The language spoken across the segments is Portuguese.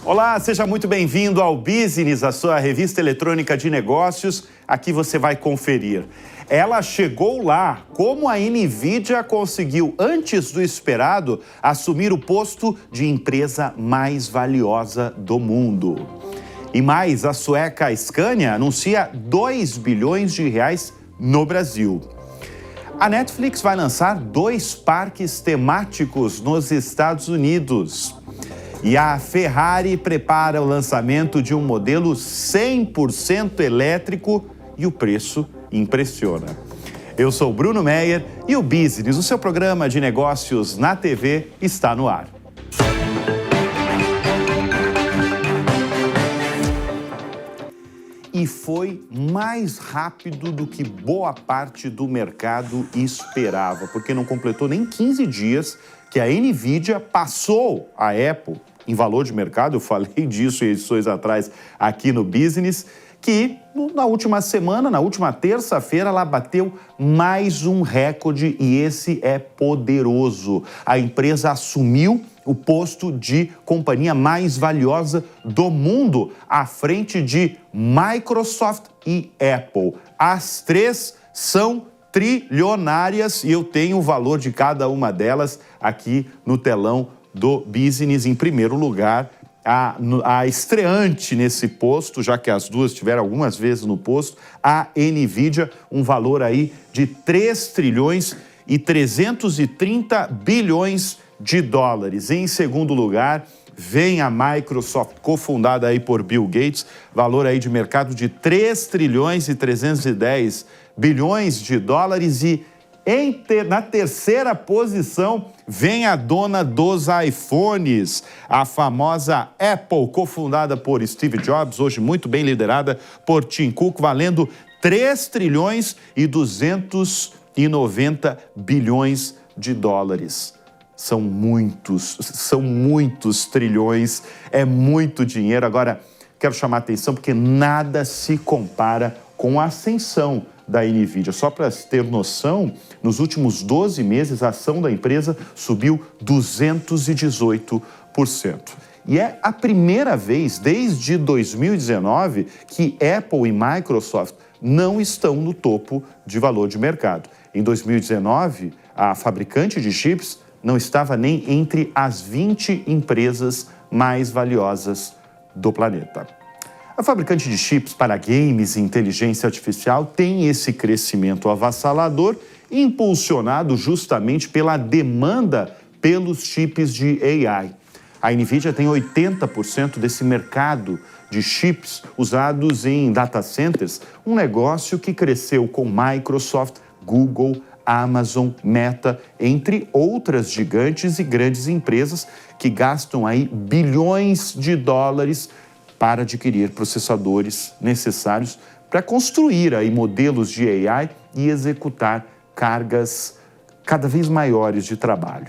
Olá, seja muito bem-vindo ao Business, a sua revista eletrônica de negócios. Aqui você vai conferir. Ela chegou lá, como a NVIDIA conseguiu, antes do esperado, assumir o posto de empresa mais valiosa do mundo. E mais, a sueca Scania anuncia 2 bilhões de reais no Brasil. A Netflix vai lançar 2 parques temáticos nos Estados Unidos. E a Ferrari prepara o lançamento de um modelo 100% elétrico e o preço impressiona. Eu sou Bruno Meyer e o Business, o seu programa de negócios na TV, está no ar. E foi mais rápido do que boa parte do mercado esperava, porque não completou nem 15 dias que a NVIDIA passou a Apple em valor de mercado. Eu falei disso em edições atrás aqui no Business, que na última semana, na última terça-feira, ela bateu mais um recorde e esse é poderoso. A empresa assumiu o posto de companhia mais valiosa do mundo, à frente de Microsoft e Apple. As três são trilionárias e eu tenho o valor de cada uma delas aqui no telão do Business. Em primeiro lugar, a estreante nesse posto, já que as duas estiveram algumas vezes no posto, a NVIDIA, um valor aí de 3 trilhões e 330 bilhões de dólares. Em segundo lugar, vem a Microsoft, cofundada aí por Bill Gates, valor aí de mercado de 3 trilhões e 310 bilhões de dólares. E na terceira posição vem a dona dos iPhones, a famosa Apple, cofundada por Steve Jobs, hoje muito bem liderada por Tim Cook, valendo 3 trilhões e 290 bilhões de dólares. São muitos trilhões, é muito dinheiro. Agora, quero chamar a atenção porque nada se compara com a ascensão da NVIDIA. Só para ter noção, nos últimos 12 meses, a ação da empresa subiu 218%. E é a primeira vez, desde 2019, que Apple e Microsoft não estão no topo de valor de mercado. Em 2019, a fabricante de chips não estava nem entre as 20 empresas mais valiosas do planeta. A fabricante de chips para games e inteligência artificial tem esse crescimento avassalador, impulsionado justamente pela demanda pelos chips de AI. A NVIDIA tem 80% desse mercado de chips usados em data centers, um negócio que cresceu com Microsoft, Google, Amazon, Meta, entre outras gigantes e grandes empresas que gastam aí bilhões de dólares para adquirir processadores necessários para construir aí modelos de AI e executar cargas cada vez maiores de trabalho.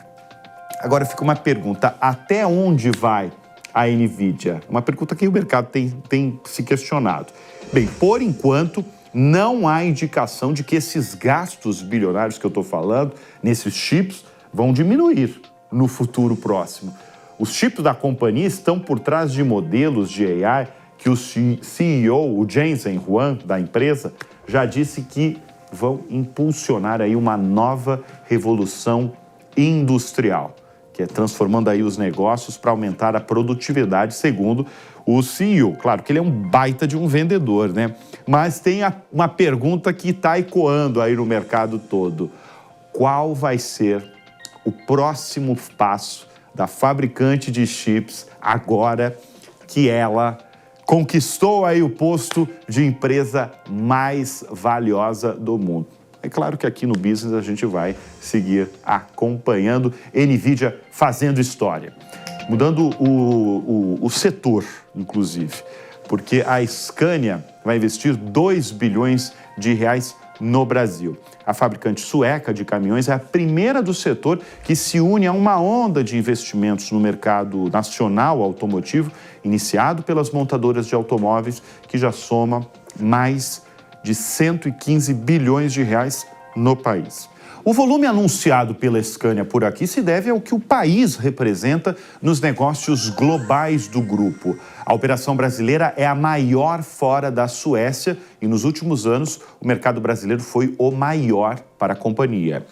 Agora fica uma pergunta: até onde vai a NVIDIA? Uma pergunta que o mercado tem se questionado. Bem, por enquanto, não há indicação de que esses gastos bilionários que eu estou falando, nesses chips, vão diminuir no futuro próximo. Os chips da companhia estão por trás de modelos de AI que o CEO, o Jensen Huang, da empresa, já disse que vão impulsionar aí uma nova revolução industrial, que é transformando aí os negócios para aumentar a produtividade, segundo o CEO. Claro que ele é um baita de um vendedor, né? Mas tem uma pergunta que está ecoando aí no mercado todo. Qual vai ser o próximo passo da fabricante de chips agora que ela conquistou aí o posto de empresa mais valiosa do mundo? É claro que aqui no Business a gente vai seguir acompanhando NVIDIA fazendo história. Mudando o setor, inclusive, porque a Scania vai investir 2 bilhões de reais no Brasil. A fabricante sueca de caminhões é a primeira do setor que se une a uma onda de investimentos no mercado nacional automotivo, iniciado pelas montadoras de automóveis, que já soma mais de 115 bilhões de reais no país. O volume anunciado pela Scania por aqui se deve ao que o país representa nos negócios globais do grupo. A operação brasileira é a maior fora da Suécia e nos últimos anos o mercado brasileiro foi o maior para a companhia.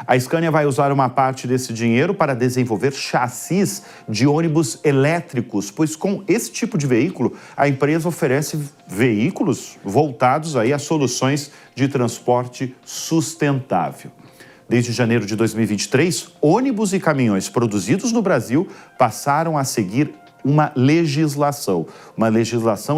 A Scania vai usar uma parte desse dinheiro para desenvolver chassis de ônibus elétricos, pois com esse tipo de veículo, a empresa oferece veículos voltados aí a soluções de transporte sustentável. Desde janeiro de 2023, ônibus e caminhões produzidos no Brasil passaram a seguir uma legislação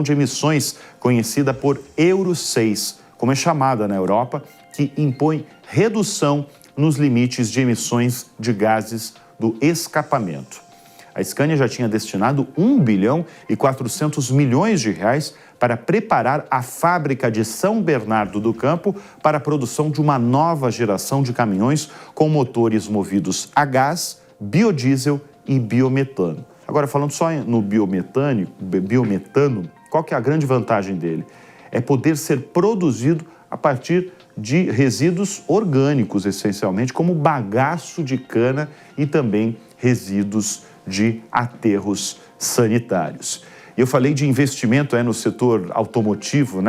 de emissões conhecida por Euro 6, como é chamada na Europa, que impõe redução nos limites de emissões de gases do escapamento. A Scania já tinha destinado 1 bilhão e 400 milhões de reais para preparar a fábrica de São Bernardo do Campo para a produção de uma nova geração de caminhões com motores movidos a gás, biodiesel e biometano. Agora, falando só no biometano, qual que é a grande vantagem dele? É poder ser produzido a partir de resíduos orgânicos, essencialmente, como bagaço de cana e também resíduos de aterros sanitários. Eu falei de investimento no setor automotivo,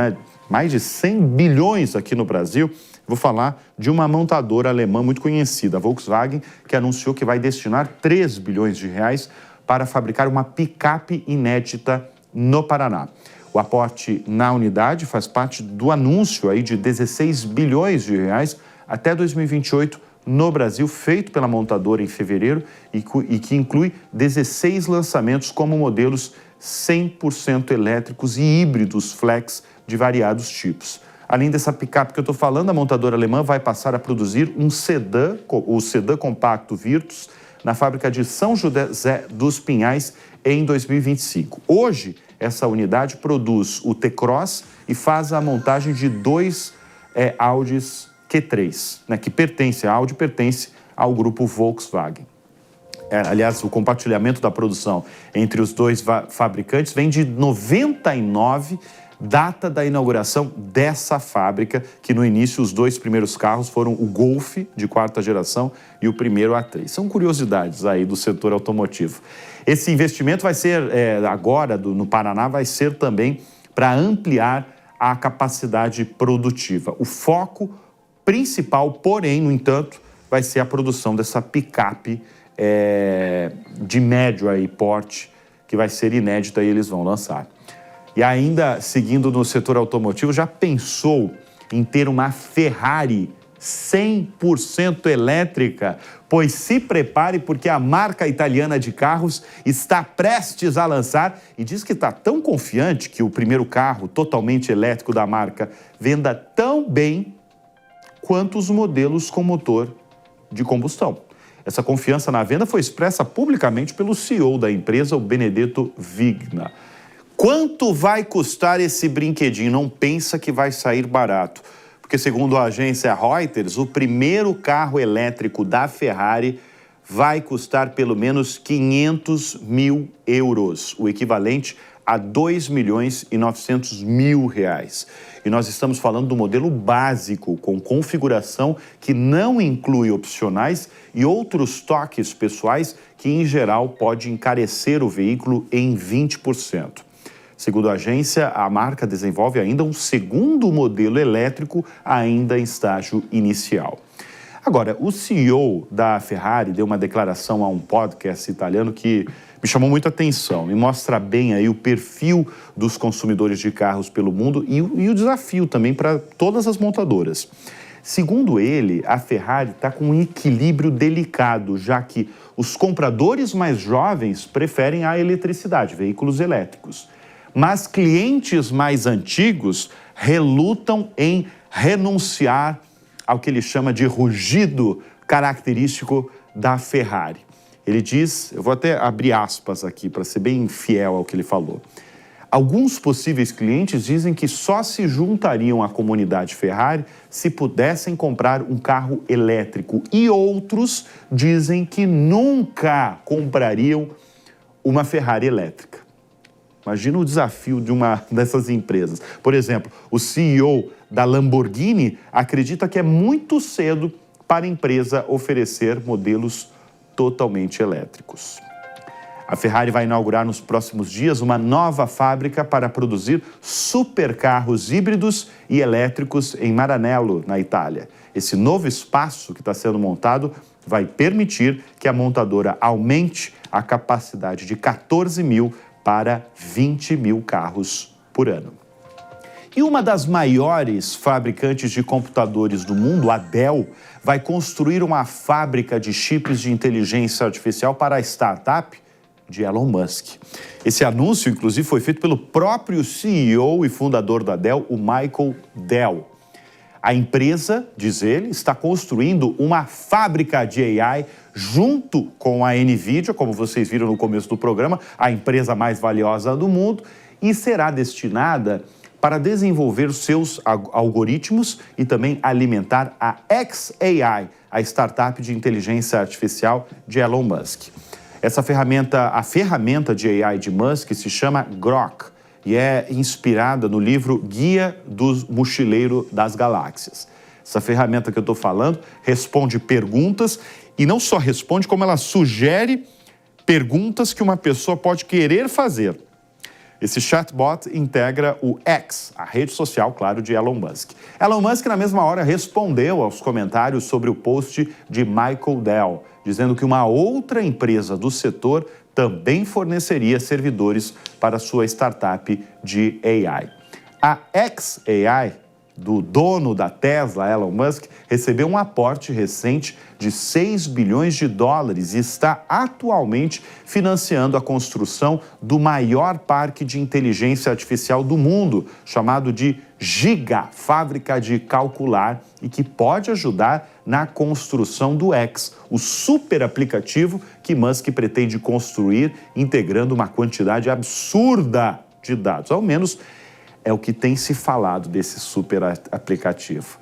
mais de 100 bilhões aqui no Brasil. Vou falar de uma montadora alemã muito conhecida, a Volkswagen, que anunciou que vai destinar 3 bilhões de reais para fabricar uma picape inédita no Paraná. O aporte na unidade faz parte do anúncio aí de 16 bilhões de reais até 2028 no Brasil, feito pela montadora em fevereiro e que inclui 16 lançamentos como modelos 100% elétricos e híbridos flex de variados tipos. Além dessa picape que eu estou falando, a montadora alemã vai passar a produzir um sedã, o sedã compacto Virtus, na fábrica de São José dos Pinhais em 2025. Hoje, essa unidade produz o T-Cross e faz a montagem de 2 Audis Q3, a Audi pertence ao grupo Volkswagen. Aliás, o compartilhamento da produção entre os dois fabricantes vem de 99, data da inauguração dessa fábrica, que no início os 2 primeiros carros foram o Golf de 4ª geração e o primeiro A3. São curiosidades aí do setor automotivo. Esse investimento vai ser, agora no Paraná, vai ser também para ampliar a capacidade produtiva. O foco principal, porém, no entanto, vai ser a produção dessa picape de médio aí, porte, que vai ser inédita e eles vão lançar. E ainda, seguindo no setor automotivo, já pensou em ter uma Ferrari 100% elétrica? Pois se prepare, porque a marca italiana de carros está prestes a lançar e diz que está tão confiante que o primeiro carro totalmente elétrico da marca venda tão bem quanto os modelos com motor de combustão. Essa confiança na venda foi expressa publicamente pelo CEO da empresa, o Benedetto Vigna. Quanto vai custar esse brinquedinho? Não pensa que vai sair barato. Porque, segundo a agência Reuters, o primeiro carro elétrico da Ferrari vai custar pelo menos 500 mil euros, o equivalente a 2 milhões e 900 mil reais. E nós estamos falando do modelo básico, com configuração que não inclui opcionais e outros toques pessoais que, em geral, pode encarecer o veículo em 20%. Segundo a agência, a marca desenvolve ainda um segundo modelo elétrico, ainda em estágio inicial. Agora, o CEO da Ferrari deu uma declaração a um podcast italiano que me chamou muita atenção e mostra bem aí o perfil dos consumidores de carros pelo mundo e o desafio também para todas as montadoras. Segundo ele, a Ferrari está com um equilíbrio delicado, já que os compradores mais jovens preferem a eletricidade, veículos elétricos. Mas clientes mais antigos relutam em renunciar ao que ele chama de rugido característico da Ferrari. Ele diz, eu vou até abrir aspas aqui para ser bem fiel ao que ele falou. Alguns possíveis clientes dizem que só se juntariam à comunidade Ferrari se pudessem comprar um carro elétrico e outros dizem que nunca comprariam uma Ferrari elétrica. Imagina o desafio de uma dessas empresas. Por exemplo, o CEO da Lamborghini acredita que é muito cedo para a empresa oferecer modelos totalmente elétricos. A Ferrari vai inaugurar nos próximos dias uma nova fábrica para produzir supercarros híbridos e elétricos em Maranello, na Itália. Esse novo espaço que está sendo montado vai permitir que a montadora aumente a capacidade de 14 mil para 20 mil carros por ano. E uma das maiores fabricantes de computadores do mundo, a Dell, vai construir uma fábrica de chips de inteligência artificial para a startup de Elon Musk. Esse anúncio, inclusive, foi feito pelo próprio CEO e fundador da Dell, o Michael Dell. A empresa, diz ele, está construindo uma fábrica de AI junto com a NVIDIA, como vocês viram no começo do programa, a empresa mais valiosa do mundo, e será destinada para desenvolver seus algoritmos e também alimentar a xAI, a startup de inteligência artificial de Elon Musk. A ferramenta de AI de Musk se chama Grok e é inspirada no livro Guia do Mochileiro das Galáxias. Essa ferramenta que eu estou falando responde perguntas e não só responde, como ela sugere perguntas que uma pessoa pode querer fazer. Esse chatbot integra o X, a rede social, claro, de Elon Musk. Elon Musk, na mesma hora, respondeu aos comentários sobre o post de Michael Dell, dizendo que uma outra empresa do setor também forneceria servidores para sua startup de AI. A xAI, do dono da Tesla, Elon Musk, recebeu um aporte recente de 6 bilhões de dólares e está atualmente financiando a construção do maior parque de inteligência artificial do mundo, chamado de Giga, fábrica de calcular, e que pode ajudar na construção do X, o super aplicativo que Musk pretende construir, integrando uma quantidade absurda de dados. Ao menos é o que tem se falado desse super aplicativo.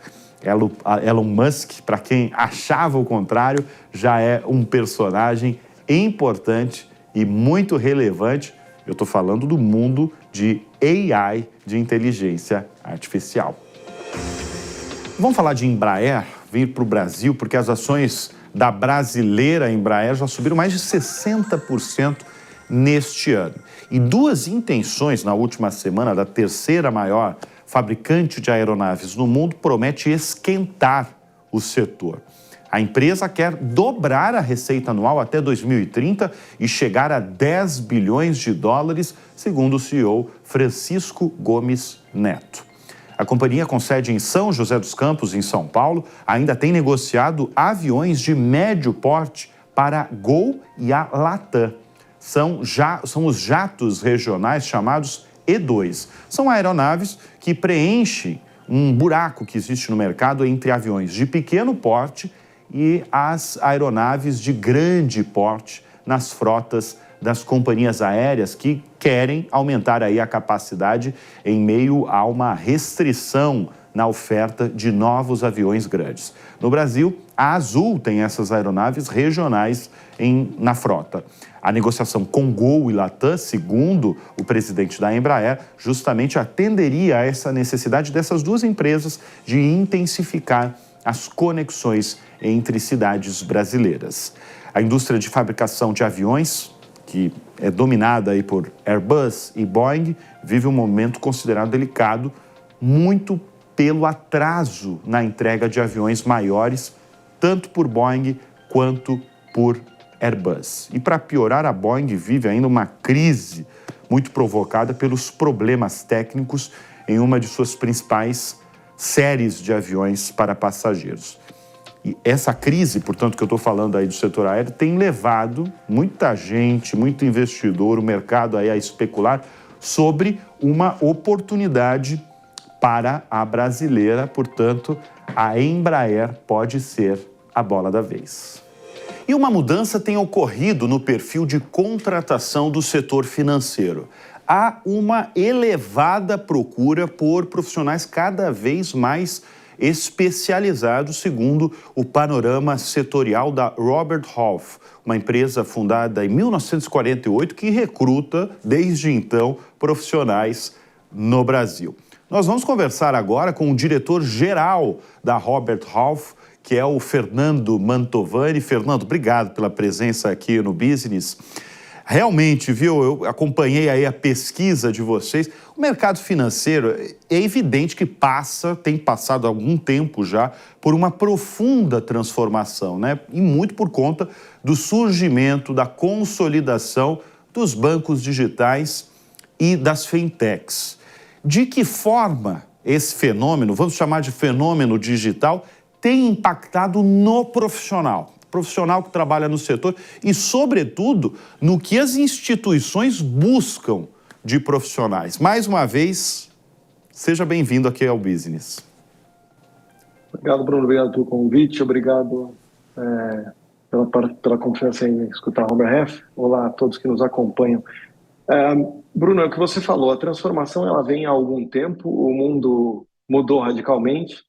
Elon Musk, para quem achava o contrário, já é um personagem importante e muito relevante. Eu estou falando do mundo de AI, de inteligência artificial. Vamos falar de Embraer, vir para o Brasil, porque as ações da brasileira Embraer já subiram mais de 60% neste ano. E duas intenções na última semana da terceira maior fabricante de aeronaves no mundo promete esquentar o setor. A empresa quer dobrar a receita anual até 2030 e chegar a 10 bilhões de dólares, segundo o CEO Francisco Gomes Neto. A companhia, com sede em São José dos Campos, em São Paulo, ainda tem negociado aviões de médio porte para a Gol e a Latam. São os jatos regionais chamados E2. São aeronaves que preenchem um buraco que existe no mercado entre aviões de pequeno porte e as aeronaves de grande porte nas frotas das companhias aéreas que querem aumentar aí a capacidade em meio a uma restrição na oferta de novos aviões grandes. No Brasil, a Azul tem essas aeronaves regionais na frota. A negociação com Gol e Latam, segundo o presidente da Embraer, justamente atenderia a essa necessidade dessas duas empresas de intensificar as conexões entre cidades brasileiras. A indústria de fabricação de aviões, que é dominada aí por Airbus e Boeing, vive um momento considerado delicado, muito pelo atraso na entrega de aviões maiores, tanto por Boeing quanto por Airbus. E para piorar, a Boeing vive ainda uma crise muito provocada pelos problemas técnicos em uma de suas principais séries de aviões para passageiros. E essa crise, portanto, que eu estou falando aí do setor aéreo, tem levado muita gente, muito investidor, o mercado aí a especular sobre uma oportunidade para a brasileira. Portanto, a Embraer pode ser a bola da vez. E uma mudança tem ocorrido no perfil de contratação do setor financeiro. Há uma elevada procura por profissionais cada vez mais especializados, segundo o panorama setorial da Robert Half, uma empresa fundada em 1948 que recruta, desde então, profissionais no Brasil. Nós vamos conversar agora com o diretor-geral da Robert Half, que é o Fernando Mantovani. Fernando, obrigado pela presença aqui no Business. Realmente, viu, eu acompanhei aí a pesquisa de vocês. O mercado financeiro é evidente que tem passado há algum tempo já por uma profunda transformação, né? E muito por conta do surgimento, da consolidação dos bancos digitais e das fintechs. De que forma esse fenômeno, vamos chamar de fenômeno digital, tem impactado no profissional que trabalha no setor e, sobretudo, no que as instituições buscam de profissionais. Mais uma vez, seja bem-vindo aqui ao Business. Obrigado, Bruno. Obrigado pelo convite. Obrigado pela confiança em escutar Robert Half. Olá a todos que nos acompanham. Bruno, é o que você falou. A transformação ela vem há algum tempo. O mundo mudou radicalmente,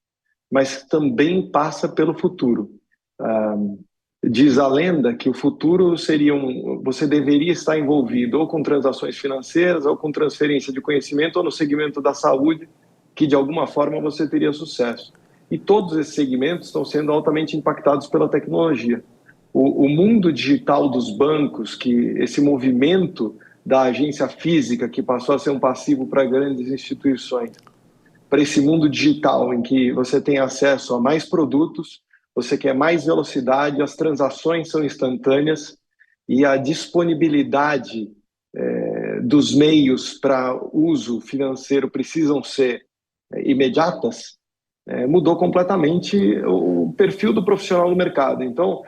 mas também passa pelo futuro. Diz a lenda que o futuro seria você deveria estar envolvido ou com transações financeiras, ou com transferência de conhecimento, ou no segmento da saúde, que de alguma forma você teria sucesso. E todos esses segmentos estão sendo altamente impactados pela tecnologia. O mundo digital dos bancos, que esse movimento da agência física, que passou a ser um passivo para grandes instituições, para esse mundo digital em que você tem acesso a mais produtos, você quer mais velocidade, as transações são instantâneas e a disponibilidade dos meios para uso financeiro precisam ser imediatas, mudou completamente o perfil do profissional no mercado. Então,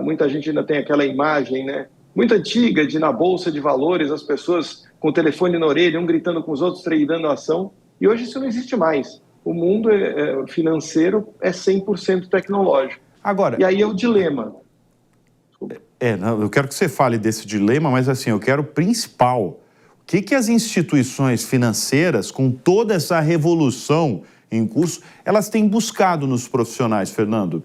muita gente ainda tem aquela imagem, né, muito antiga de na bolsa de valores, as pessoas com o telefone na orelha, um gritando com os outros, tradando a ação, e hoje isso não existe mais. O mundo financeiro é 100% tecnológico. Agora, e aí é o dilema. Eu quero que você fale desse dilema, mas assim, eu quero o principal. O que as instituições financeiras, com toda essa revolução em curso, elas têm buscado nos profissionais, Fernando?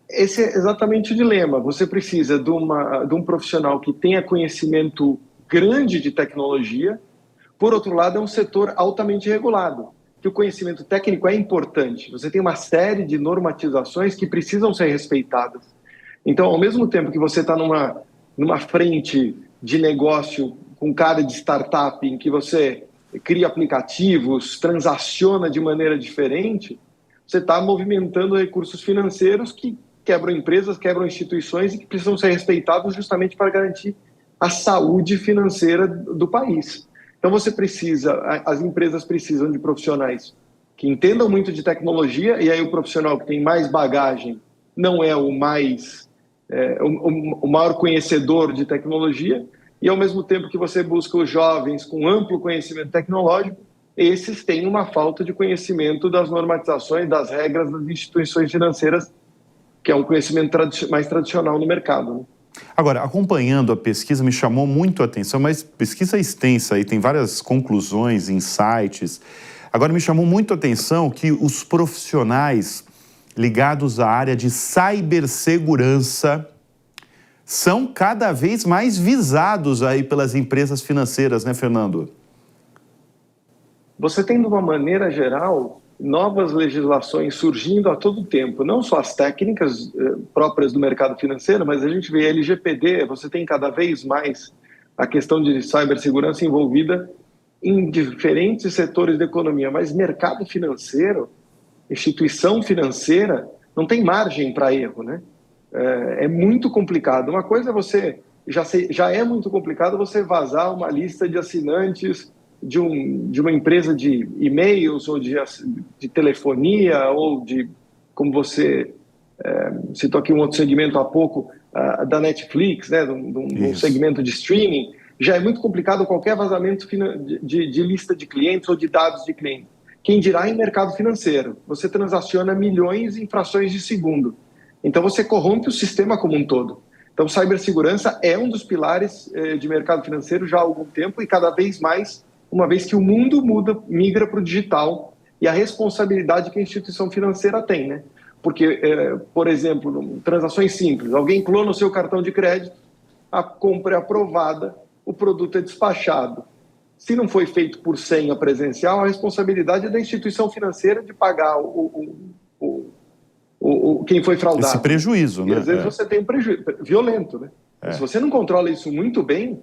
Esse é exatamente o dilema. Você precisa de um profissional que tenha conhecimento grande de tecnologia. Por outro lado, é um setor altamente regulado, que o conhecimento técnico é importante. Você tem uma série de normatizações que precisam ser respeitadas. Então, ao mesmo tempo que você está numa frente de negócio com cara de startup, em que você cria aplicativos, transaciona de maneira diferente, você está movimentando recursos financeiros que quebram empresas, quebram instituições e que precisam ser respeitados justamente para garantir a saúde financeira do país. Então as empresas precisam de profissionais que entendam muito de tecnologia, e aí o profissional que tem mais bagagem não é o maior conhecedor de tecnologia, e ao mesmo tempo que você busca os jovens com amplo conhecimento tecnológico, esses têm uma falta de conhecimento das normatizações, das regras das instituições financeiras, que é um conhecimento mais tradicional no mercado, né? Agora, acompanhando a pesquisa, me chamou muito a atenção, mas pesquisa extensa aí, tem várias conclusões, insights. Agora, me chamou muito a atenção que os profissionais ligados à área de cibersegurança são cada vez mais visados aí pelas empresas financeiras, né, Fernando? Você tem, de uma maneira geral, novas legislações surgindo a todo tempo, não só as técnicas próprias do mercado financeiro, mas a gente vê LGPD, você tem cada vez mais a questão de cibersegurança envolvida em diferentes setores da economia, mas mercado financeiro, instituição financeira, não tem margem para erro, né? É muito complicado. Uma coisa é já é muito complicado você vazar uma lista de assinantes de uma empresa de e-mails ou de telefonia ou de, como você citou aqui um outro segmento há pouco, da Netflix, né, de um segmento de streaming. Já é muito complicado qualquer vazamento de lista de clientes ou de dados de clientes. Quem dirá em mercado financeiro? Você transaciona milhões em frações de segundo. Então você corrompe o sistema como um todo. Então cibersegurança é um dos pilares de mercado financeiro já há algum tempo e cada vez mais, uma vez que o mundo migra para o digital e a responsabilidade que a instituição financeira tem, né? Porque, por exemplo, transações simples, alguém clona o seu cartão de crédito, a compra é aprovada, o produto é despachado. Se não foi feito por senha presencial, a responsabilidade é da instituição financeira de pagar quem foi fraudado. Esse prejuízo, né? E às vezes você tem um prejuízo violento, né? Se você não controla isso muito bem,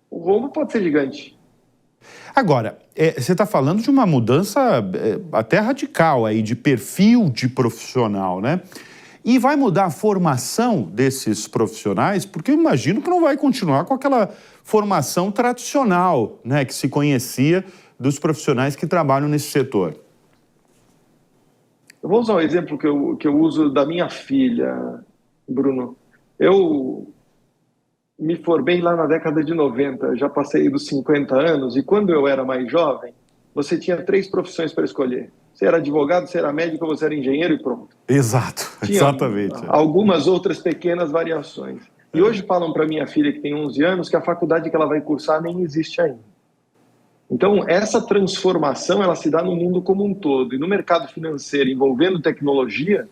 o rombo pode ser gigante. Agora, você está falando de uma mudança até radical aí, de perfil de profissional, né? E vai mudar a formação desses profissionais, porque eu imagino que não vai continuar com aquela formação tradicional, né, que se conhecia dos profissionais que trabalham nesse setor. Eu vou usar um exemplo que eu uso da minha filha, Bruno. Eu me formei lá na década de 90, já passei dos 50 anos, e quando eu era mais jovem, você tinha 3 profissões para escolher. Você era advogado, você era médico, você era engenheiro e pronto. Exato, tinha exatamente. Algumas outras pequenas variações. E hoje falam para minha filha, que tem 11 anos, que a faculdade que ela vai cursar nem existe ainda. Então, essa transformação, ela se dá no mundo como um todo. E no mercado financeiro, envolvendo tecnologia,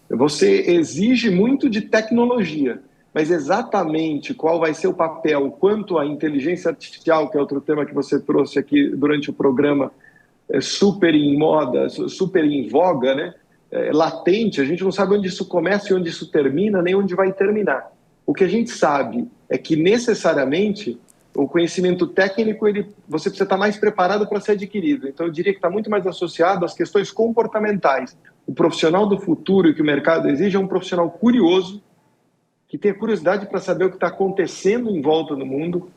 você exige muito de tecnologia. Mas exatamente qual vai ser o papel, quanto a inteligência artificial, que é outro tema que você trouxe aqui durante o programa, super em moda, super em voga, né? Latente, a gente não sabe onde isso começa e onde isso termina, nem onde vai terminar. O que a gente sabe é que, necessariamente, o conhecimento técnico, você precisa estar mais preparado para ser adquirido. Então, eu diria que está muito mais associado às questões comportamentais. O profissional do futuro que o mercado exige é um profissional curioso, que tenha curiosidade para saber o que está acontecendo em volta do mundo,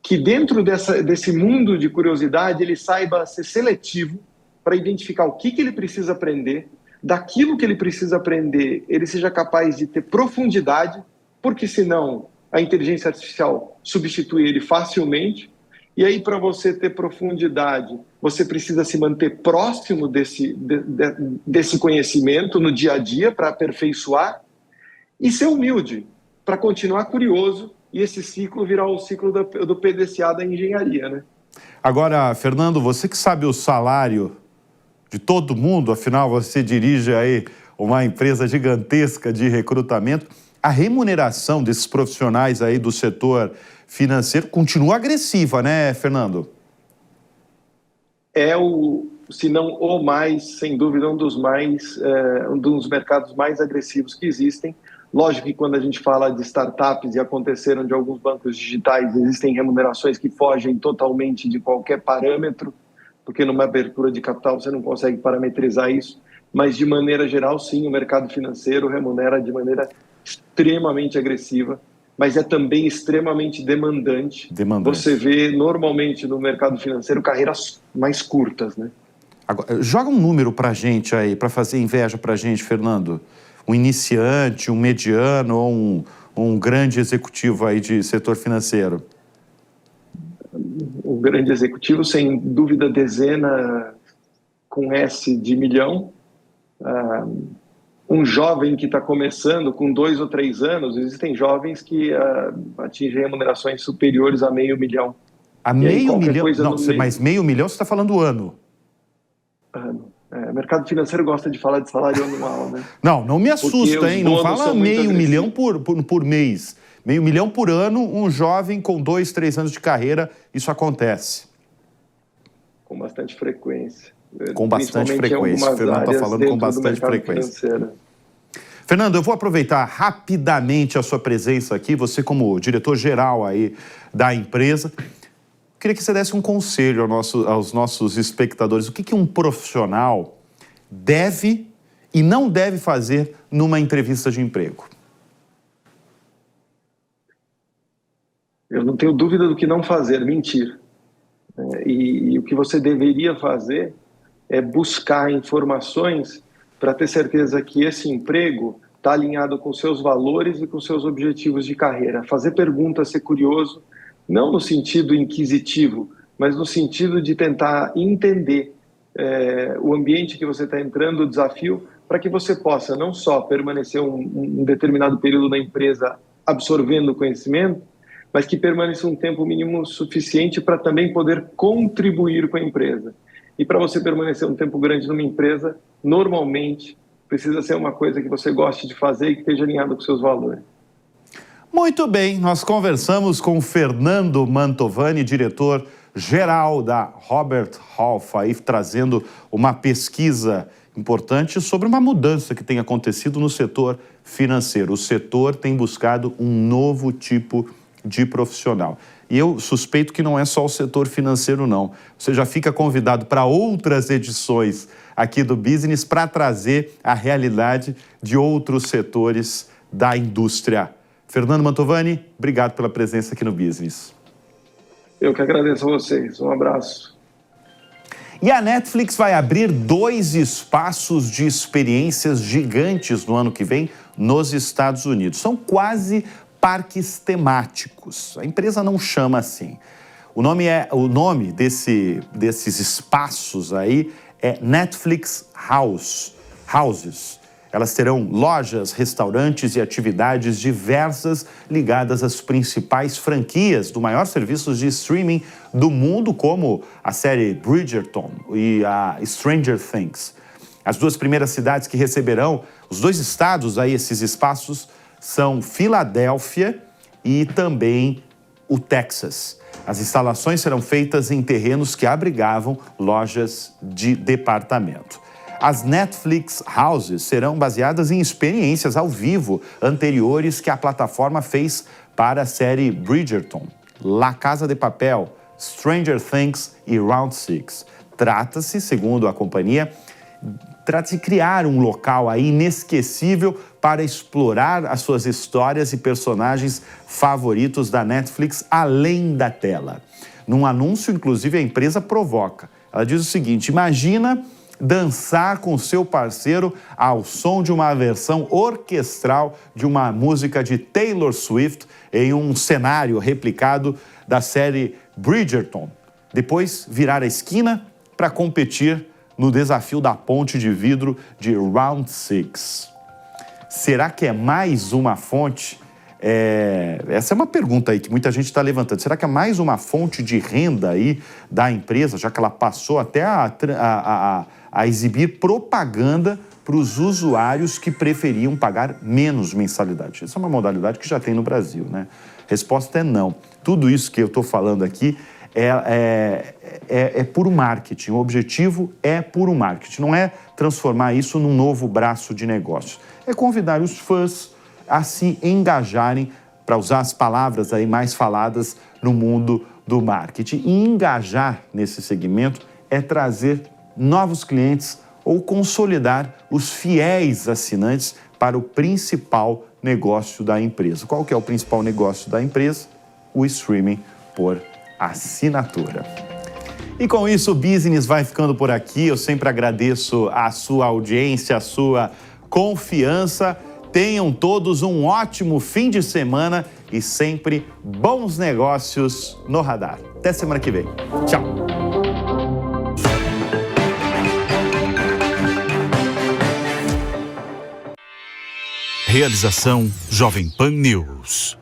que dentro desse mundo de curiosidade ele saiba ser seletivo para identificar o que ele precisa aprender, daquilo que ele precisa aprender, ele seja capaz de ter profundidade, porque senão a inteligência artificial substitui ele facilmente. E aí, para você ter profundidade, você precisa se manter próximo desse conhecimento no dia a dia para aperfeiçoar e ser humilde, para continuar curioso e esse ciclo virar o ciclo do PDCA da engenharia, né? Agora, Fernando, você que sabe o salário de todo mundo, afinal você dirige aí uma empresa gigantesca de recrutamento, a remuneração desses profissionais aí do setor financeiro continua agressiva, né, Fernando? É se não o mais, sem dúvida, um dos mercados mais agressivos que existem. Lógico que quando a gente fala de startups e aconteceram de alguns bancos digitais, existem remunerações que fogem totalmente de qualquer parâmetro, porque numa abertura de capital você não consegue parametrizar isso, mas de maneira geral, sim, o mercado financeiro remunera de maneira extremamente agressiva, mas é também extremamente demandante. Você vê normalmente no mercado financeiro carreiras mais curtas, né? Agora, joga um número para a gente aí, para fazer inveja para a gente, Fernando. Um iniciante, um mediano ou um grande executivo aí de setor financeiro? O grande executivo, sem dúvida, dezena com S de milhão. Um jovem que está começando com 2 ou 3 anos, existem jovens que atingem remunerações superiores a $500 mil. A meio milhão? Não, mas $500 mil você está falando ano. Ano. O mercado financeiro gosta de falar de salário anual, né? Não me assusta, hein? Não fala $500 mil por mês. $500 mil por ano, um jovem com 2, 3 anos de carreira, isso acontece. Com bastante frequência. Com bastante frequência. O Fernando está falando com bastante frequência. Financeiro. Fernando, eu vou aproveitar rapidamente a sua presença aqui, você como diretor-geral aí da empresa. Queria que você desse um conselho aos nossos espectadores. O que um profissional deve e não deve fazer numa entrevista de emprego? Eu não tenho dúvida do que não fazer, mentir. E o que você deveria fazer é buscar informações para ter certeza que esse emprego está alinhado com seus valores e com seus objetivos de carreira. Fazer perguntas, ser curioso, não no sentido inquisitivo, mas no sentido de tentar entender o ambiente que você está entrando, o desafio, para que você possa não só permanecer um determinado período na empresa absorvendo conhecimento, mas que permaneça um tempo mínimo suficiente para também poder contribuir com a empresa. E para você permanecer um tempo grande numa empresa, normalmente precisa ser uma coisa que você goste de fazer e que esteja alinhado com seus valores. Muito bem, nós conversamos com Fernando Mantovani, diretor-geral da Robert Half, aí trazendo uma pesquisa importante sobre uma mudança que tem acontecido no setor financeiro. O setor tem buscado um novo tipo de profissional. E eu suspeito que não é só o setor financeiro, não. Você já fica convidado para outras edições aqui do Business para trazer a realidade de outros setores da indústria. Fernando Mantovani, obrigado pela presença aqui no Business. Eu que agradeço a vocês. Um abraço. E a Netflix vai abrir 2 espaços de experiências gigantes no ano que vem nos Estados Unidos. São quase parques temáticos. A empresa não chama assim. O nome desses espaços aí é Netflix Houses. Elas terão lojas, restaurantes e atividades diversas ligadas às principais franquias do maior serviço de streaming do mundo, como a série Bridgerton e a Stranger Things. As 2 primeiras cidades que receberão, os 2 estados aí, esses espaços, são Filadélfia e também o Texas. As instalações serão feitas em terrenos que abrigavam lojas de departamento. As Netflix Houses serão baseadas em experiências ao vivo anteriores que a plataforma fez para a série Bridgerton, La Casa de Papel, Stranger Things e Round 6. Trata-se, segundo a companhia, de criar um local aí inesquecível para explorar as suas histórias e personagens favoritos da Netflix além da tela. Num anúncio, inclusive, a empresa provoca. Ela diz o seguinte: imagina dançar com seu parceiro ao som de uma versão orquestral de uma música de Taylor Swift em um cenário replicado da série Bridgerton. Depois virar a esquina para competir no desafio da ponte de vidro de Round 6. Será que é mais uma fonte? Essa é uma pergunta aí que muita gente está levantando. Será que é mais uma fonte de renda aí da empresa, já que ela passou até a exibir propaganda para os usuários que preferiam pagar menos mensalidade? Essa é uma modalidade que já tem no Brasil, né? Resposta é não. Tudo isso que eu estou falando aqui é puro marketing. O objetivo é puro marketing. Não é transformar isso num novo braço de negócio. É convidar os fãs a se engajarem, para usar as palavras aí mais faladas no mundo do marketing. E engajar nesse segmento é trazer novos clientes ou consolidar os fiéis assinantes para o principal negócio da empresa. Qual que é o principal negócio da empresa? O streaming por assinatura. E com isso o Business vai ficando por aqui. Eu sempre agradeço a sua audiência, a sua confiança. Tenham todos um ótimo fim de semana e sempre bons negócios no radar. Até semana que vem. Tchau. Realização Jovem Pan News.